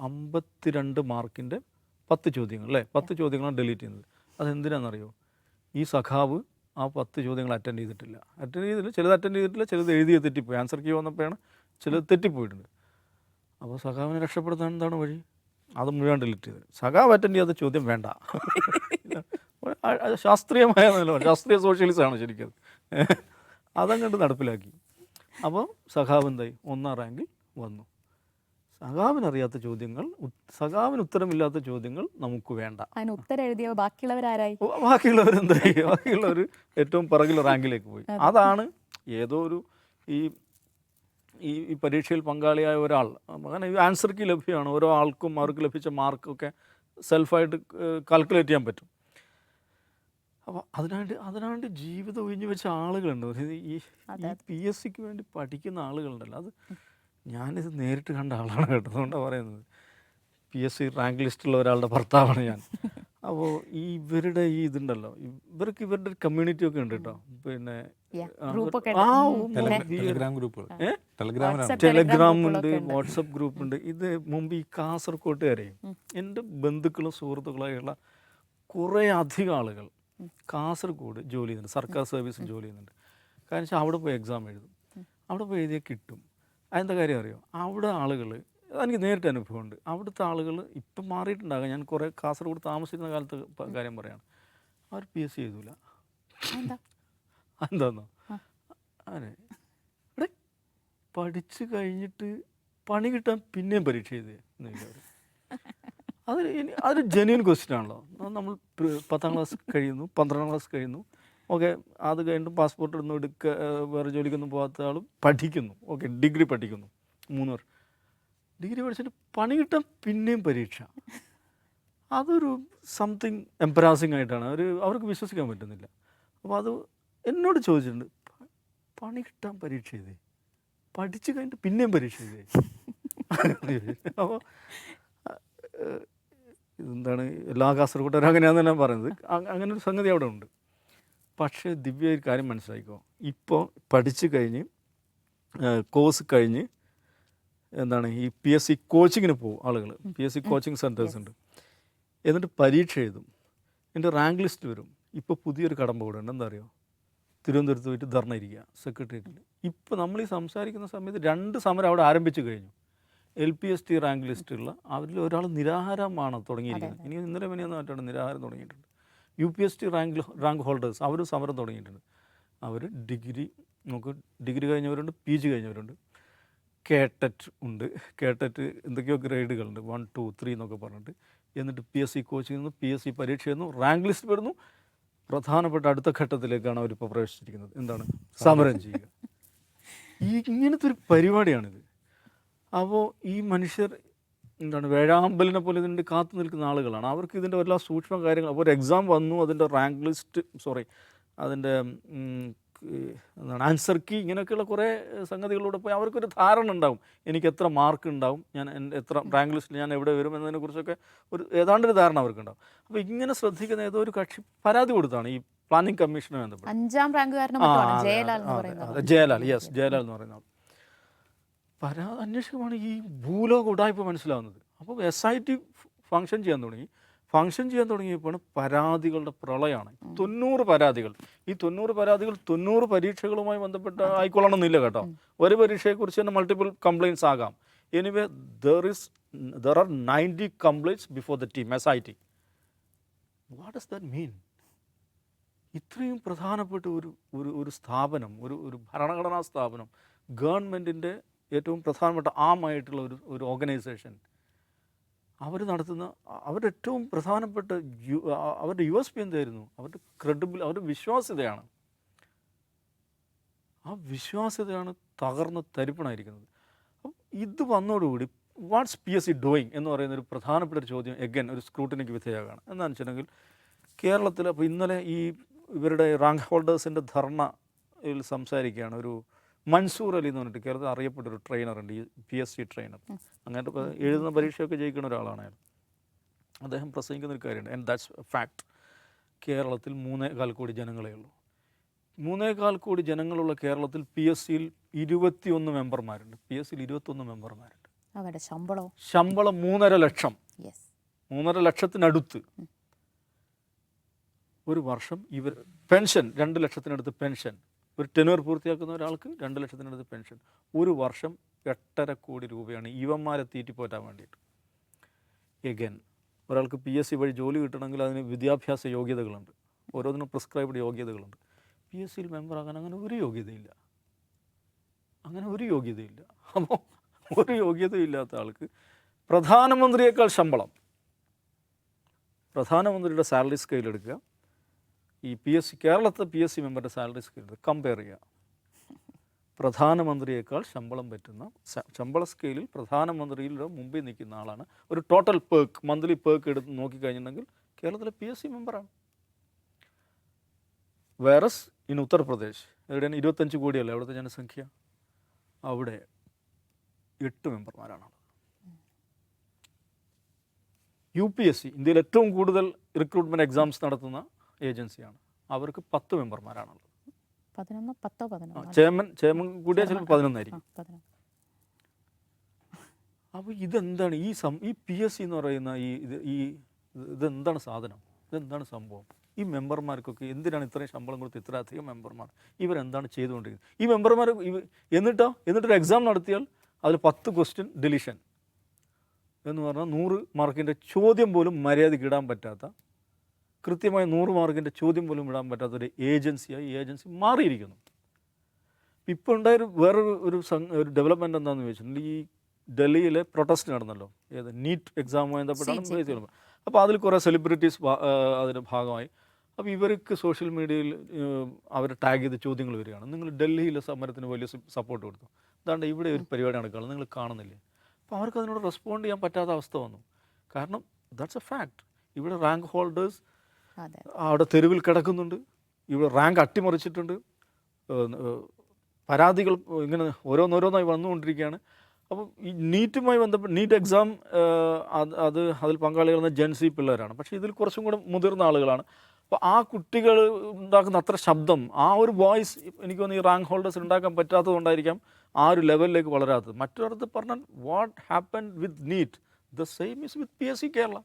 52 മാർക്കിൻ്റെ 10 ചോദ്യങ്ങൾ അല്ലേ, 10 ചോദ്യങ്ങളാണ് ഡിലീറ്റ് ചെയ്യുന്നത്. അതെന്തിനാണെന്നറിയോ? ഈ സഖാവ് ആ 10 ചോദ്യങ്ങൾ അറ്റൻഡ് ചെയ്തിട്ടില്ല. ചിലത് അറ്റൻഡ് ചെയ്തിട്ടില്ല, ചിലത് എഴുതിയ തെറ്റിപ്പോയി. ആൻസർ കീ വന്നപ്പോഴാണ് ചിലത് തെറ്റിപ്പോയിട്ടുണ്ട്. അപ്പോൾ സഖാവിനെ രക്ഷപ്പെടുത്താൻ എന്താണ് വഴി? അത് മുഴുവൻ ഡിലീറ്റ് ചെയ്ത്. സഖാവ് അറ്റൻഡ് ചെയ്യാത്ത ചോദ്യം വേണ്ട. ശാസ്ത്രീയമായ നിലപാട്, ശാസ്ത്രീയ സോഷ്യലിസമാണ് ശരിക്കും. അതങ്ങോട്ട് നടപ്പിലാക്കി. അപ്പോൾ സഖാവ് എന്തായി? 1ാം റാങ്കിൽ വന്നു. സഖാവിനറിയാത്ത ചോദ്യങ്ങൾ, സഖാവിന് ഉത്തരമില്ലാത്ത ചോദ്യങ്ങൾ നമുക്ക് വേണ്ട. ബാക്കിയുള്ളവരെന്തായി? ബാക്കിയുള്ളവർ ഏറ്റവും പിറകിൽ റാങ്കിലേക്ക് പോയി. അതാണ് ഏതോ ഒരു ഈ പരീക്ഷയിൽ പങ്കാളിയായ ഒരാൾ, അങ്ങനെ ഈ ആൻസർ കീ ലഭ്യമാണ്. ഓരോ ആൾക്കും അവർക്ക് ലഭിച്ച മാർക്കൊക്കെ സെൽഫായിട്ട് കാൽക്കുലേറ്റ് ചെയ്യാൻ പറ്റും. അപ്പോൾ അതിനാണ്ട് ജീവിതം ഒഴിഞ്ഞു വെച്ച ആളുകളുണ്ട്. ഈ PSCക്ക് വേണ്ടി പഠിക്കുന്ന ആളുകളുണ്ടല്ലോ, അത് ഞാനിത് നേരിട്ട് കണ്ട ആളാണ് കേട്ടോ. അതുകൊണ്ടാണ് പറയുന്നത്. PSC റാങ്ക് ലിസ്റ്റുള്ള ഒരാളുടെ ഭർത്താവാണ് ഞാൻ. അപ്പോൾ ഇവരുടെ ഇതുണ്ടല്ലോ, ഇവരുടെ കമ്മ്യൂണിറ്റി ഒക്കെ ഉണ്ട് കേട്ടോ. പിന്നെ ടെലഗ്രാം ഉണ്ട്, വാട്സപ്പ് ഗ്രൂപ്പ് ഉണ്ട്. ഇത് മുമ്പ് ഈ കാസർകോട്ടുകാരെയും എൻ്റെ ബന്ധുക്കളും സുഹൃത്തുക്കളായുള്ള കുറേ അധികം ആളുകൾ കാസർഗോഡ് ജോലി ചെയ്യുന്നുണ്ട്, സർക്കാർ സർവീസിൽ ജോലി ചെയ്യുന്നുണ്ട്. കാരണം വെച്ചാൽ അവിടെ പോയി എക്സാം എഴുതും, അവിടെ പോയി എഴുതിയാൽ കിട്ടും. അതെന്താ കാര്യം അറിയോ? അവിടെ ആളുകൾ, എനിക്ക് നേരിട്ട് അനുഭവമുണ്ട്. അവിടുത്തെ ആളുകൾ ഇപ്പം മാറിയിട്ടുണ്ടാകാം. ഞാൻ കുറേ കാസർഗോഡ് താമസിക്കുന്ന കാലത്ത് കാര്യം പറയുകയാണ്. അവർ PSC എഴുതൂല. എന്താന്നോ? അതെ, ഇവിടെ പഠിച്ച് കഴിഞ്ഞിട്ട് പണി കിട്ടാൻ പിന്നെയും പരീക്ഷ എഴുതിയേ എന്നവർ. അതൊരു ജെന്യൂൻ ക്വസ്റ്റ്യൻ ആണല്ലോ. നമ്മൾ 10ാം ക്ലാസ് കഴിയുന്നു, 12ാം ക്ലാസ് കഴിയുന്നു, ഓക്കെ, അത് കഴിഞ്ഞിട്ട് പാസ്പോർട്ട് ഒന്നും വേറെ ജോലിക്കൊന്നും പോകാത്ത ആളും പഠിക്കുന്നു, ഓക്കെ, ഡിഗ്രി പഠിക്കുന്നു, 3 വർഷം ഡിഗ്രി പഠിച്ചിട്ട് പണി കിട്ടാൻ പിന്നെയും പരീക്ഷ. അതൊരു സംതിങ് എംബറാസിങ് ആയിട്ടാണ് അവർക്ക് വിശ്വസിക്കാൻ പറ്റുന്നില്ല. അപ്പോൾ അത് എന്നോട് ചോദിച്ചിട്ടുണ്ട്, പണി കിട്ടാൻ പരീക്ഷ എഴുതി, പഠിച്ചു കഴിഞ്ഞിട്ട് പിന്നെയും പരീക്ഷ എഴുതി. അപ്പോൾ ഇതെന്താണ്, എല്ലാ കാസർഗോട്ടുകാരും അങ്ങനെയാണെന്ന് ഞാൻ പറയുന്നത്. അങ്ങനെ ഒരു സംഗതി അവിടെ ഉണ്ട്. പക്ഷേ ദിവ്യ ഒരു കാര്യം മനസ്സിലാക്കിക്കോ, ഇപ്പോൾ പഠിച്ചു കഴിഞ്ഞ് കോഴ്സ് കഴിഞ്ഞ് എന്താണ് ഈ PSC കോച്ചിങ്ങിന് പോകും ആളുകൾ. PSC കോച്ചിങ് സെൻറ്റേഴ്സ് ഉണ്ട്. എന്നിട്ട് പരീക്ഷ എഴുതും, എൻ്റെ റാങ്ക് ലിസ്റ്റ് വരും. ഇപ്പോൾ പുതിയൊരു കടമ്പ കൂടെ ഉണ്ട്. എന്താ അറിയോ? തിരുവനന്തപുരത്ത് പോയിട്ട് ധർണ ഇരിക്കുക സെക്രട്ടേറിയറ്റിൽ. ഇപ്പോൾ നമ്മൾ ഈ സംസാരിക്കുന്ന സമയത്ത് 2 സമരം അവിടെ ആരംഭിച്ചു കഴിഞ്ഞു. LPST റാങ്ക് ലിസ്റ്റുള്ള അവരിൽ ഒരാൾ നിരാഹാരമാണ് തുടങ്ങിയിരിക്കുന്നത്. ഇനി ഇന്നലെ മണിയെന്ന് മറ്റാണ് നിരാഹാരം തുടങ്ങിയിട്ടുണ്ട്. UPST റാങ്ക് ഹോൾഡേഴ്സ് അവർ സമരം തുടങ്ങിയിട്ടുണ്ട്. അവർ ഡിഗ്രി കഴിഞ്ഞവരുണ്ട്, PG കഴിഞ്ഞവരുണ്ട്, കേട്ടറ്റ് ഉണ്ട്. കേട്ടറ്റ് എന്തൊക്കെയോ ഗ്രേഡുകളുണ്ട്, 1, 2, 3 എന്നൊക്കെ പറഞ്ഞിട്ട്. എന്നിട്ട് PSC കോച്ചിങ് നിന്ന് PSC പരീക്ഷ ചെയ്യുന്നു, റാങ്ക് ലിസ്റ്റ് വരുന്നു. പ്രധാനപ്പെട്ട അടുത്ത ഘട്ടത്തിലേക്കാണ് അവരിപ്പോൾ പ്രവേശിച്ചിരിക്കുന്നത്. എന്താണ്? സമരം ചെയ്യുക. ഇങ്ങനത്തെ ഒരു പരിപാടിയാണിത്. അപ്പോൾ ഈ മനുഷ്യർ എന്താണ് വേഴാമ്പലിനെ പോലെ ഇതിൻ്റെ കാത്തു നിൽക്കുന്ന ആളുകളാണ്. അവർക്ക് ഇതിൻ്റെ എല്ലാ സൂക്ഷ്മ കാര്യങ്ങൾ, അപ്പോൾ ഒരു എക്സാം വന്നു, അതിൻ്റെ റാങ്ക് ലിസ്റ്റ്, അതിൻ്റെ എന്താണ് ആൻസർ കീ, ഇങ്ങനെയൊക്കെയുള്ള കുറേ സംഗതികളിലൂടെ പോയി അവർക്കൊരു ധാരണ ഉണ്ടാവും, എനിക്ക് എത്ര മാർക്ക് ഉണ്ടാവും, ഞാൻ എത്ര റാങ്ക് ലിസ്റ്റിൽ ഞാൻ എവിടെ വരും എന്നതിനെക്കുറിച്ചൊക്കെ ഏതാണ്ടൊരു ധാരണ അവർക്കുണ്ടാവും. അപ്പോൾ ഇങ്ങനെ ശ്രദ്ധിക്കുന്ന ഏതോ ഒരു കക്ഷി പരാതി കൊടുത്താണ് ഈ പ്ലാനിംഗ് കമ്മീഷനെ ബന്ധപ്പെട്ട്. 5ാം റാങ്കുകാരനാണ് ജയലാൽ എന്ന് പറയുന്ന ആൾ. പരാതി അന്വേഷണമാണ് ഈ ഭൂലോക ഉടായ്പ മനസ്സിലാവുന്നത്. അപ്പോൾ SIT ഫങ്ഷൻ ചെയ്യാൻ തുടങ്ങിയപ്പോൾ പരാതികളുടെ പ്രളയമാണ്. 90 പരാതികൾ. ഈ 90 പരാതികൾ 90 പരീക്ഷകളുമായി ബന്ധപ്പെട്ട് ആയിക്കൊള്ളണമെന്നില്ല കേട്ടോ. ഒരു പരീക്ഷയെക്കുറിച്ച് തന്നെ മൾട്ടിപ്പിൾ കംപ്ലയിൻറ്റ്സ് ആകാം. Anyway there are 90 complaints before the team SIT. What does that mean? ഇത്രയും പ്രധാനപ്പെട്ട ഒരു സ്ഥാപനം, ഒരു ഭരണഘടനാ സ്ഥാപനം, ഗവൺമെൻറ്റിൻ്റെ ഏറ്റവും പ്രധാനപ്പെട്ട ആമായിട്ടുള്ള ഒരു ഓർഗനൈസേഷൻ, അവർ നടത്തുന്ന അവരുടെ ഏറ്റവും പ്രധാനപ്പെട്ട അവരുടെ USP എന്തായിരുന്നു? അവരുടെ വിശ്വാസ്യതയാണ്. ആ വിശ്വാസ്യതയാണ് തകർന്ന് തരിപ്പണായിരിക്കുന്നത്. അപ്പം ഇത് വന്നതോടുകൂടി വാട്ട്സ് PSC ഡൂയിങ് എന്ന് പറയുന്ന ഒരു പ്രധാനപ്പെട്ട ഒരു ചോദ്യം എഗൻ ഒരു സ്ക്രൂട്ടിനിക്ക് വിധേയമാണ്. എന്താണെന്ന് വെച്ചിട്ടുണ്ടെങ്കിൽ കേരളത്തിൽ അപ്പോൾ ഇന്നലെ ഇവരുടെ റാങ്ക് ഹോൾഡേഴ്സിൻ്റെ ധർണയിൽ സംസാരിക്കുകയാണ് ഒരു മൻസൂർ അലി എന്ന് പറഞ്ഞിട്ട് കേരളത്തിൽ അറിയപ്പെട്ടൊരു ട്രെയിനറുണ്ട്, ഈ PSC ട്രെയിനർ. അങ്ങനത്തെ എഴുതുന്ന പരീക്ഷയൊക്കെ ജയിക്കുന്ന ഒരാളാണ് അയാൾ. അദ്ദേഹം പ്രസംഗിക്കുന്നൊരു കാര്യമുണ്ട്, ആൻഡ് ദാറ്റ്സ് ഫാക്ട്. കേരളത്തിൽ 3.25 കോടി ജനങ്ങളേ ഉള്ളൂ. 3.25 കോടി ജനങ്ങളുള്ള കേരളത്തിൽ PSCയിൽ 21 മെമ്പർമാരുണ്ട്. PSCയിൽ 21 മെമ്പർമാരുണ്ട്. അവരുടെ ശമ്പളവും ശമ്പളം 3.5 ലക്ഷം, യെസ് 3.5 ലക്ഷത്തിനടുത്ത്. ഒരു വർഷം ഇവർ പെൻഷൻ 2 ലക്ഷത്തിനടുത്ത് പെൻഷൻ. ഒരു ടെനൂർ പൂർത്തിയാക്കുന്ന ഒരാൾക്ക് 2 ലക്ഷത്തിനടുത്ത് പെൻഷൻ. ഒരു വർഷം 8.5 കോടി രൂപയാണ് ഇവന്മാരെ തീറ്റിപ്പോറ്റാൻ വേണ്ടിയിട്ട്. എഗൻ ഒരാൾക്ക് PSC വഴി ജോലി കിട്ടണമെങ്കിൽ അതിന് വിദ്യാഭ്യാസ യോഗ്യതകളുണ്ട്, ഓരോന്നിനും പ്രിസ്ക്രൈബ്ഡ് യോഗ്യതകളുണ്ട്. PSCയിൽ മെമ്പറാകാൻ അങ്ങനെ ഒരു യോഗ്യതയില്ല, അപ്പോൾ ഒരു യോഗ്യതയില്ലാത്ത ആൾക്ക് പ്രധാനമന്ത്രിയേക്കാൾ ശമ്പളം. പ്രധാനമന്ത്രിയുടെ സാലറി സ്കെയിൽ എടുക്കുക, ഈ കേരളത്തെ PSC മെമ്പറുടെ സാലറി സ്കെയിൽ കമ്പയർ ചെയ്യുക. പ്രധാനമന്ത്രിയേക്കാൾ ശമ്പളം പറ്റുന്ന ശമ്പള സ്കെയിലിൽ പ്രധാനമന്ത്രിയുടെ മുമ്പിൽ നിൽക്കുന്ന ആളാണ്. ഒരു ടോട്ടൽ പേർക്ക്, മന്ത്ലി പേർക്ക് എടുത്ത് നോക്കിക്കഴിഞ്ഞിട്ടുണ്ടെങ്കിൽ കേരളത്തിലെ PSC മെമ്പറാണ്. വേറസ് ഇൻ ഉത്തർപ്രദേശ് എവിടെയാണ് 25 കോടിയല്ലേ അവിടുത്തെ ജനസംഖ്യ, അവിടെ 8 മെമ്പർമാരാണ്. UPSC ഇന്ത്യയിൽ ഏറ്റവും കൂടുതൽ റിക്രൂട്ട്മെൻറ്റ് എക്സാംസ് നടത്തുന്ന ഏജൻസിയാണ്, അവർക്ക് 10 മെമ്പർമാരാണുള്ളത്. 11 ചെയർമാൻ കൂടിയാൽ ചിലപ്പോൾ 11 ആയിരിക്കും. അപ്പോൾ ഇതെന്താണ് ഈ PSC എന്ന് പറയുന്ന ഇതെന്താണ് സാധനം, ഇതെന്താണ് സംഭവം? ഈ മെമ്പർമാർക്കൊക്കെ എന്തിനാണ് ഇത്രയും ശമ്പളം കൊടുത്ത് ഇത്രയധികം മെമ്പർമാർ? ഇവരെന്താണ് ചെയ്തുകൊണ്ടിരിക്കുന്നത്? ഈ മെമ്പർമാർ എന്നിട്ടൊരു എക്സാം നടത്തിയാൽ അതിൽ 10 ക്വസ്റ്റ്യൻ ഡിലീഷൻ എന്ന് പറഞ്ഞാൽ 100 മാർക്കിൻ്റെ ചോദ്യം പോലും മര്യാദയ്ക്ക് ഇടാൻ പറ്റാത്ത, കൃത്യമായി 100 മാർക്കിൻ്റെ ചോദ്യം പോലും ഇടാൻ പറ്റാത്ത ഒരു ഏജൻസിയായി ഈ ഏജൻസി മാറിയിരിക്കുന്നു. ഇപ്പോൾ ഉണ്ടായൊരു വേറൊരു ഡെവലപ്മെൻറ്റ് എന്താണെന്ന് ചോദിച്ചിട്ടുണ്ടെങ്കിൽ, ഈ ഡൽഹിയിലെ പ്രൊട്ടസ്റ്റ് നടന്നല്ലോ, ഏത് നീറ്റ് എക്സാമുമായി ബന്ധപ്പെട്ടാണ്. അപ്പോൾ അതിൽ കുറേ സെലിബ്രിറ്റീസ് അതിൻ്റെ ഭാഗമായി. അപ്പോൾ ഇവർക്ക് സോഷ്യൽ മീഡിയയിൽ അവരെ ടാഗ് ചെയ്ത് ചോദ്യങ്ങൾ വരികയാണ്. നിങ്ങൾ ഡൽഹിയിലെ സമരത്തിന് വലിയ സപ്പോർട്ട് കൊടുത്തു, അതാണ്ട് ഇവിടെ ഒരു പരിപാടി നടക്കുകയാണ്, നിങ്ങൾ കാണുന്നില്ലേ? അപ്പോൾ അവർക്ക് അതിനോട് റെസ്പോണ്ട് ചെയ്യാൻ പറ്റാത്ത അവസ്ഥ വന്നു. കാരണം ദാറ്റ്സ് എ ഫാക്ട്. ഇവിടെ റാങ്ക് ഹോൾഡേഴ്സ് അവിടെ തെരുവിൽ കിടക്കുന്നുണ്ട്, ഇവിടെ റാങ്ക് അട്ടിമറിച്ചിട്ടുണ്ട്, പരാതികൾ ഇങ്ങനെ ഓരോന്നോരോന്നായി വന്നുകൊണ്ടിരിക്കുകയാണ്. അപ്പോൾ ഈ നീറ്റുമായി ബന്ധപ്പെട്ട് നീറ്റ് എക്സാം അതിൽ പങ്കാളികളെന്ന ജെൻസി പിള്ളേരാണ്, പക്ഷേ ഇതിൽ കുറച്ചും കൂടെ മുതിർന്ന ആളുകളാണ്. അപ്പോൾ ആ കുട്ടികൾ ഉണ്ടാക്കുന്ന അത്ര ശബ്ദം, ആ ഒരു വോയിസ് എനിക്ക് തോന്നുന്നു ഈ റാങ്ക് ഹോൾഡേഴ്സ് ഉണ്ടാക്കാൻ പറ്റാത്തത് കൊണ്ടായിരിക്കാം ആ ഒരു ലെവലിലേക്ക് വളരാത്തത്. മറ്റൊരിടത്ത് പറഞ്ഞാൽ what happen with NEET the same is with PSC Kerala.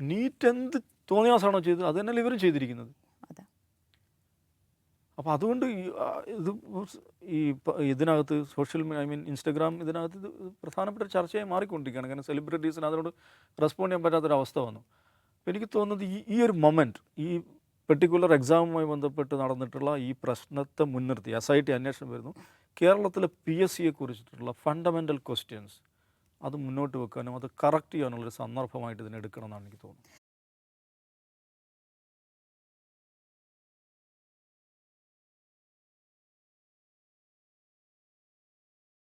NEET എന്ത് തോന്നിയാസാണോ ചെയ്തത് അത് തന്നെയല്ലേ ഇവരും ചെയ്തിരിക്കുന്നത്. അപ്പോൾ അതുകൊണ്ട് ഇതിനകത്ത് ഇൻസ്റ്റഗ്രാം ഇതിനകത്ത് ഇത് പ്രധാനപ്പെട്ട ചർച്ചയായി മാറിക്കൊണ്ടിരിക്കുകയാണ്. കാരണം സെലിബ്രിറ്റീസിന് അതിനോട് റെസ്പോണ്ട് ചെയ്യാൻ പറ്റാത്തൊരവസ്ഥ വന്നു. അപ്പോൾ എനിക്ക് തോന്നുന്നത് ഈ ഒരു മൊമെൻറ്റ്, ഈ പെർട്ടിക്കുലർ എക്സാമുമായി ബന്ധപ്പെട്ട് നടന്നിട്ടുള്ള ഈ പ്രശ്നത്തെ മുൻനിർത്തി SIT അന്വേഷണം വരുന്നു. കേരളത്തിലെ PSCയെ കുറിച്ചിട്ടുള്ള ഫണ്ടമെൻ്റൽ ക്വസ്റ്റ്യൻസ് അത് മുന്നോട്ട് വെക്കാനും അത് കറക്റ്റ് ചെയ്യാനുള്ളൊരു സന്ദർഭമായിട്ട് ഇതിനെ എടുക്കണം എന്നാണ് എനിക്ക് തോന്നുന്നത്.